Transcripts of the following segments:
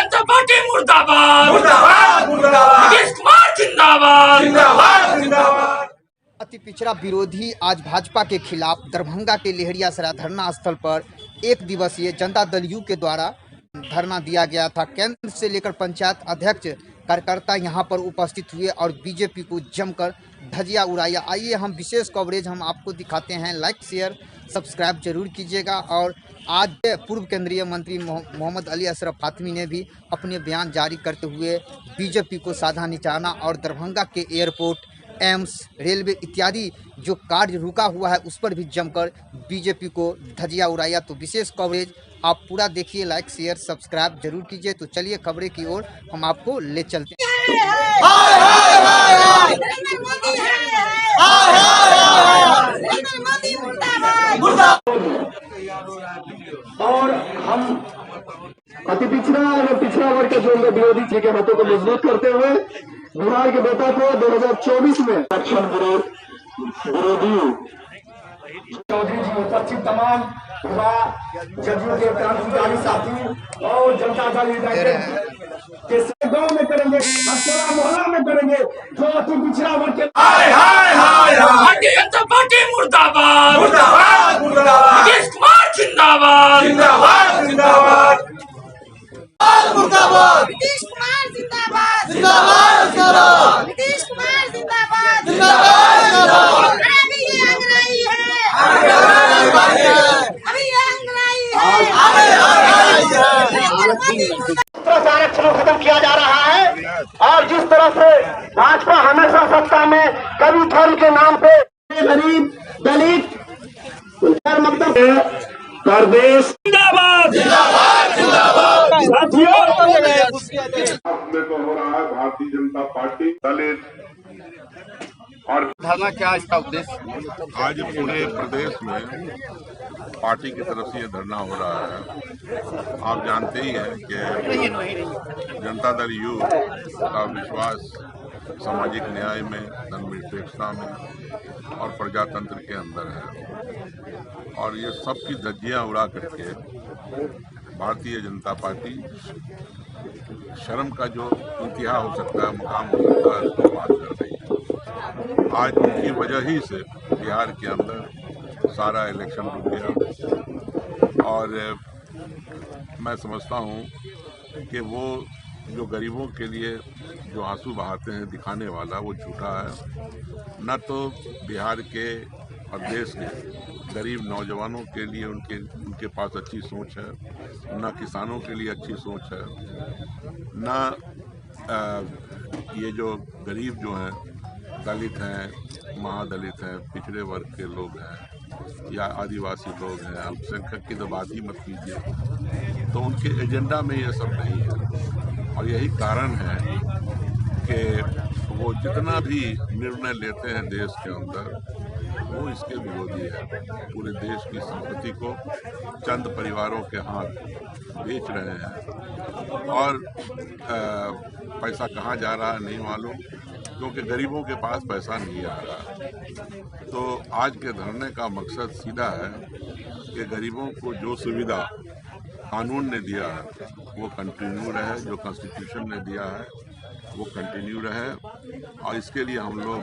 जनता party मुर्दाबाद मुर्दाबाद मुर्दाबाद, नीतीश कुमार जिंदाबाद जिंदाबाद जिंदाबाद। अति पिछड़ा विरोधी आज भाजपा के खिलाफ दरभंगा के लेहरियासराय धरना स्थल पर एक दिवसीय जनता दल यू के द्वारा धरना दिया गया था। केंद्र से लेकर पंचायत अध्यक्ष कार्यकर्ता यहां पर उपस्थित हुए और बीजेपी को जमकर धजिया उड़ाया। आइए हम विशेष कवरेज हम आपको दिखाते हैं। लाइक शेयर सब्सक्राइब जरूर कीजिएगा। और आज पूर्व केंद्रीय मंत्री मोहम्मद अली अशरफ फातमी ने भी अपने बयान जारी करते हुए बीजेपी को साधा निशाना और दरभंगा के एयरपोर्ट, एम्स, रेलवे इत्यादि जो कार्य रुका हुआ है उस पर भी जमकर बीजेपी को धजिया उड़ाया। तो विशेष कवरेज आप पूरा देखिए, लाइक शेयर सब्सक्राइब जरूर कीजिए। तो चलिए खबरें की ओर हम आपको ले चलते हैं। और हम अति पिछड़ा और पिछड़ा वर्ग के जो विरोधी जी के हाथों को मजबूत करते हुए बिहार के बेटा को 2024 में लक्षण विरोधी चौधरी जी उपस्थित तमाम युवा जदयू के क्रांतिकारी साथी और जनता दल के गाँव में करेंगे, मोहल्ला में करेंगे जो अति पिछड़ा वर्ग के भारतीय जनता पार्टी मुर्दाबाद मुर्दाबाद मुर्दाबाद, नीतीश कुमार जिंदाबाद जिंदाबाद जिंदाबाद मुर्दाबाद, नीतीश कुमार जिंदाबाद जिंदाबाद, नीतीश कुमार जिंदाबाद जिंदाबाद। अभी ये अंगनाई है, अभी ये अंगनाई है। आरक्षण खत्म किया जा रहा है और जिस तरह से भाजपा हमेशा सत्ता में कभी धर्म के नाम पे गरीब दलित मतलब प्रदेश जिंदाबाद जिंदाबाद जिंदाबाद। साथियों में तो हो रहा है भारतीय जनता पार्टी दलित और धरना क्या इसका उद्देश्य? आज पूरे प्रदेश में पार्टी की तरफ से ये धरना हो रहा है। आप जानते ही हैं कि जनता दल यू का विश्वास सामाजिक न्याय में, धर्मनिरपेक्षता में और प्रजातंत्र के अंदर है। और ये सबकी धज्जियां उड़ा करके भारतीय जनता पार्टी शर्म का जो इंतहा हो सकता है, मुकाम हो सकता है, उसको बात कर रही है। आज उनकी वजह ही से बिहार के अंदर सारा इलेक्शन रुक गया। और मैं समझता हूँ कि वो जो गरीबों के लिए जो आंसू बहाते हैं दिखाने वाला, वो झूठा है। न तो बिहार के और देश के गरीब नौजवानों के लिए उनके पास अच्छी सोच है, न किसानों के लिए अच्छी सोच है, न ये जो गरीब जो हैं, दलित हैं, महादलित हैं, पिछड़े वर्ग के लोग हैं या आदिवासी लोग हैं, अल्पसंख्यक की तो बात ही मत कीजिए। तो उनके एजेंडा में ये सब नहीं है। और यही कारण है कि वो जितना भी निर्णय लेते हैं देश के अंदर, वो इसके विरोधी है। पूरे देश की संपत्ति को चंद परिवारों के हाथ बेच रहे हैं और पैसा कहाँ जा रहा है नहीं मालूम, क्योंकि गरीबों के पास पैसा नहीं आ रहा। तो आज के धरने का मकसद सीधा है कि गरीबों को जो सुविधा कानून ने दिया है वो कंटिन्यू रहे, जो कॉन्स्टिट्यूशन ने दिया है वो कंटिन्यू रहे। और इसके लिए हम लोग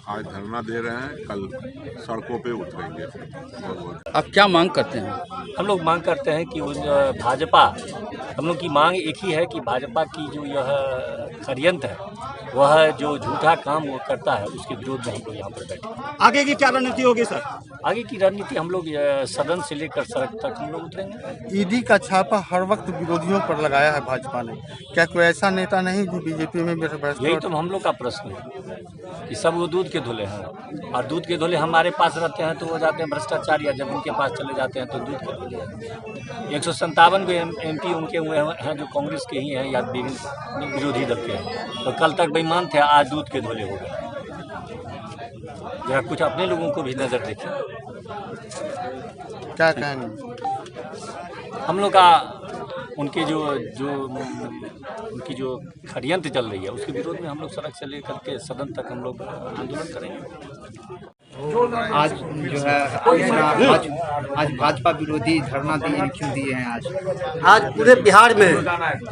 आज धरना दे रहे हैं, कल सड़कों पे उतरेंगे। आप क्या मांग करते हैं? हम लोग मांग करते हैं कि भाजपा, हम लोग की मांग एक ही है कि भाजपा की जो यह षड्यंत्र है, वह जो झूठा काम वो करता है, उसके विरोध में हम लोग यहाँ पर बैठे। आगे की क्या रणनीति होगी सर? आगे की रणनीति हम लोग सदन से लेकर सड़क तक हम लोग उतरेंगे। ईडी का छापा हर वक्त विरोधियों पर लगाया है भाजपा ने, क्या कोई ऐसा नेता नहीं जो बीजेपी में यही तो हम लोग का प्रश्न है कि सब वो दूध के धुले हैं और दूध के धुले हमारे पास रहते हैं तो वो जाते हैं भ्रष्टाचार, या जब उनके पास चले जाते हैं तो दूध के धुले। 157 MP उनके हुए हैं जो कांग्रेस के ही हैं या विरोधी दल के हैं। तो कल तक बेईमान थे, आज दूध के धुले हो गए। जरा कुछ अपने लोगों को भी नजर देखिए। क्या कहेंगे? हम लोग का उनके उनकी जो षड्यंत्र चल रही है उसके विरोध में हम लोग सड़क से लेकर के सदन तक हम लोग आंदोलन करेंगे। आज जो है आज भाजपा विरोधी धरना दिए क्यों दिए हैं आज पूरे बिहार में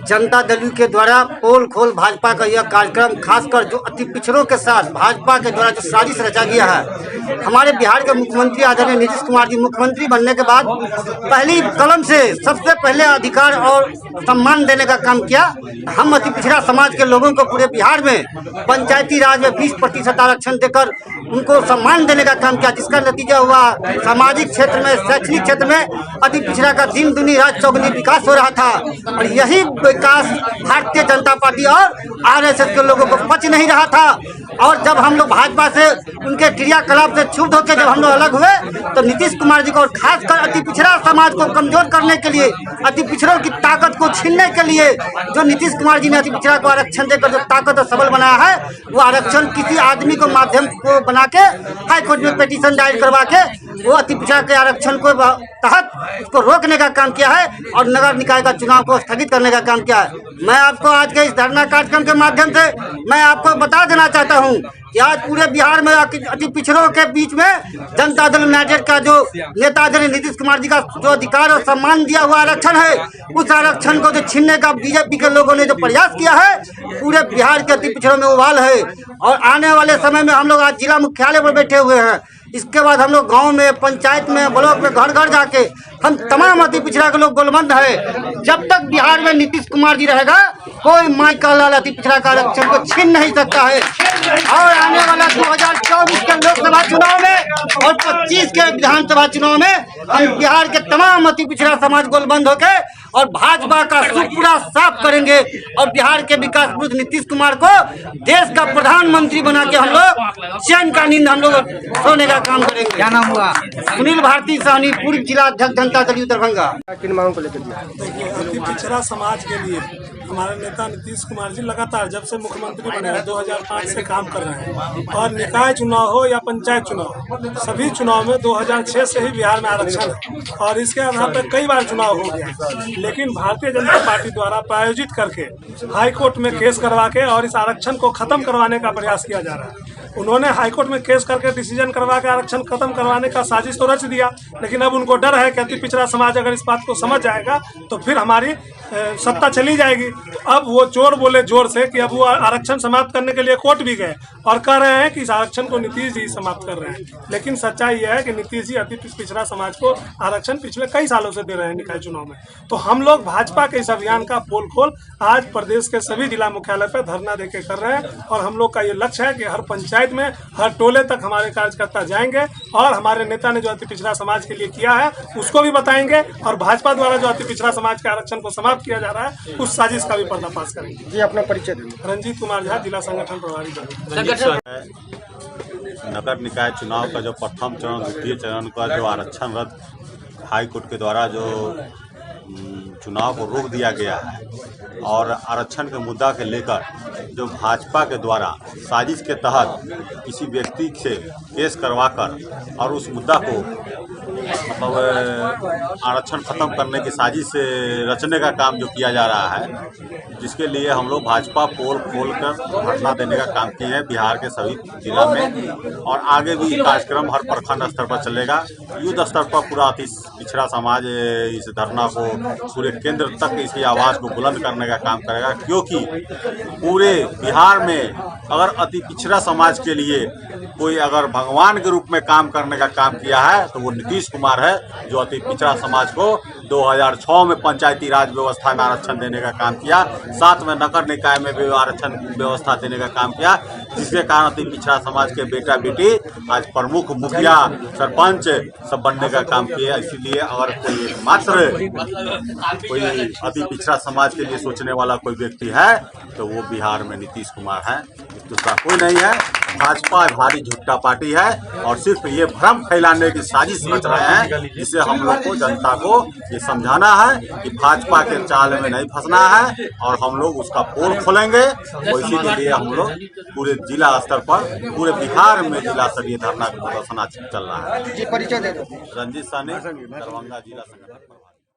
जनता दल के द्वारा पोल खोल भाजपा का यह कार्यक्रम, खासकर जो अति पिछड़ों के साथ भाजपा के द्वारा जो साजिश रचा गया है। हमारे बिहार के मुख्यमंत्री आदरणीय नीतीश कुमार जी मुख्यमंत्री बनने के बाद पहली कलम से सबसे पहले अधिकार और सम्मान देने का काम किया। हम अति पिछड़ा समाज के लोगों को पूरे बिहार में पंचायती राज में 20% आरक्षण देकर उनको सम्मान देने का काम किया, जिसका नतीजा हुआ सामाजिक क्षेत्र में, शैक्षणिक क्षेत्र में अति पिछड़ा का दिन दुनी रात चौगुनी विकास हो रहा था। और यही विकास भारतीय जनता पार्टी और आरएसएस के लोगों को पच नहीं रहा था। और जब हम लोग भाजपा से उनके क्रियाकलाप से क्षुब्ध होकर जब हम लोग अलग हुए, तो नीतीश कुमार जी को और खासकर अति पिछड़ा समाज को कमजोर करने के लिए, अति पिछड़ों की ताकत को छीनने के लिए जो नीतीश कुमार जी ने अति पिछड़ा को आरक्षण देकर जो ताकत और सबल बनाया है, वो आरक्षण किसी आदमी को माध्यम को बना के हाई कोर्ट में पिटीशन दायर करवा के वो अति पिछड़ा के आरक्षण को तहत उसको रोकने का काम किया है और नगर निकाय का चुनाव को स्थगित करने का काम किया है। मैं आपको आज के इस धरना कार्यक्रम के माध्यम से मैं आपको बता देना चाहता हूं कि आज पूरे बिहार में अति पिछड़ों के बीच में जनता दल यूनाइटेड का जो नेता आदरणीय नीतीश कुमार जी का जो अधिकार और सम्मान दिया हुआ आरक्षण है, उस आरक्षण को जो छीनने का बीजेपी के लोगों ने जो प्रयास किया है, पूरे बिहार के अति पिछड़ों में उबाल है। और आने वाले समय में हम लोग आज जिला मुख्यालय पर बैठे हुए हैं। इसके बाद हम लोग गांव में, पंचायत में, ब्लॉक में, घर घर जाके हम तमाम अति पिछड़ा के लोग गोलबंद है। जब तक बिहार में नीतीश कुमार जी रहेगा, कोई माई का लाल अति पिछड़ा का आरक्षण को छीन नहीं सकता है। और आने वाला 2024 के लोकसभा चुनाव में और 25 के विधानसभा चुनाव में हम बिहार के तमाम अति पिछड़ा समाज गोलबंद होके और भाजपा का सुख पूरा साफ करेंगे और बिहार के विकास पुरुष नीतीश कुमार को देश का प्रधानमंत्री बना के हम लोग चैन का नींद हम लोग सोने का काम करेंगे। क्या नाम हुआ? सुनील भारती साहनी, पूर्व जिला अध्यक्ष जनता दल दरभंगा। अति पिछड़ा समाज के लिए हमारे नेता नीतीश कुमार जी लगातार जब से मुख्यमंत्री बने हैं 2005 से काम कर रहे हैं। और निकाय चुनाव हो या पंचायत चुनाव, सभी चुनाव में 2006 से ही बिहार में आरक्षण है और इसके आधार पर कई बार चुनाव हो गया। लेकिन भारतीय जनता पार्टी द्वारा प्रायोजित करके हाई कोर्ट में केस करवा के और इस आरक्षण को खत्म करवाने का प्रयास किया जा रहा है। उन्होंने हाई कोर्ट में केस करके डिसीजन करवा के आरक्षण खत्म करवाने का साजिश तो रच दिया, लेकिन अब उनको डर है कि अति पिछड़ा समाज अगर इस बात को समझ जाएगा तो फिर हमारी सत्ता चली जाएगी। अब वो चोर बोले जोर से कि अब वो आरक्षण समाप्त करने के लिए कोर्ट भी गए और कह रहे हैं कि इस आरक्षण को नीतीश जी समाप्त कर रहे हैं। लेकिन सच्चाई यह है कि नीतीश जी अति पिछड़ा समाज को आरक्षण पिछले कई सालों से दे रहे हैं निकाय चुनाव में। तो हम लोग भाजपा के इस अभियान का पोल खोल आज प्रदेश के सभी जिला मुख्यालय पर धरना देके कर रहे हैं और हम लोग का ये लक्ष्य है कि हर पंचायत में, हर टोले तक हमारे कार्यकर्ता जाएंगे और हमारे नेता ने जो अति पिछड़ा समाज के लिए किया है उसको भी बताएंगे और भाजपा द्वारा जो अति पिछड़ा समाज के आरक्षण को समाप्त किया जा रहा है उस साजिश का भी पर्दाफाश करेंगे। जी, अपना परिचय दें। रंजीत कुमार झा, जिला संगठन प्रभारी। नगर निकाय चुनाव का जो प्रथम चरण, द्वितीय चरण का जो आरक्षण रद्द हाई कोर्ट के द्वारा जो चुनाव को रोक दिया गया है और आरक्षण के मुद्दा के लेकर जो भाजपा के द्वारा साजिश के तहत किसी व्यक्ति से केस करवाकर और उस मुद्दा को मतलब आरक्षण खत्म करने की साजिश से रचने का काम जो किया जा रहा है, जिसके लिए हम लोग भाजपा पोल खोलकर धरना देने का काम किए हैं बिहार के सभी जिला में। और आगे भी कार्यक्रम हर प्रखंड स्तर पर चलेगा। युद्ध स्तर पर पूरा अति पिछड़ा समाज इस धरना को पूरे केंद्र तक इसकी आवाज़ को बुलंद करने का काम करेगा, क्योंकि पूरे बिहार में अगर अति पिछड़ा समाज के लिए कोई अगर भगवान के रूप में काम करने का काम किया है तो वो नीतीश कुमार है, जो अति पिछड़ा समाज को 2006 में पंचायती राज व्यवस्था में आरक्षण देने का काम किया, साथ में नगर निकाय में भी आरक्षण व्यवस्था देने का काम किया, जिसके कारण अति पिछड़ा समाज के बेटा बेटी आज प्रमुख, मुखिया, सरपंच सब बनने का काम किया। इसीलिए अगर कोई मात्र कोई अति पिछड़ा समाज के लिए सोचने वाला कोई व्यक्ति है तो वो बिहार में नीतीश कुमार है, दूसरा कोई नहीं है। भाजपा भारी झूठा पार्टी है और सिर्फ ये भ्रम फैलाने की साजिश रच रहे हैं, जिससे हम लोग को, जनता को ये समझाना है कि भाजपा के चाल में नहीं फंसना है और हम लोग उसका पोल खोलेंगे। और इसी के लिए हम लोग पूरे जिला स्तर पर, पूरे बिहार में जिला स्तरीय धरना प्रदर्शन चल रहा है। जी, परिचय दे दो। रंजीत साहनी, दरभंगा जिला संगठन।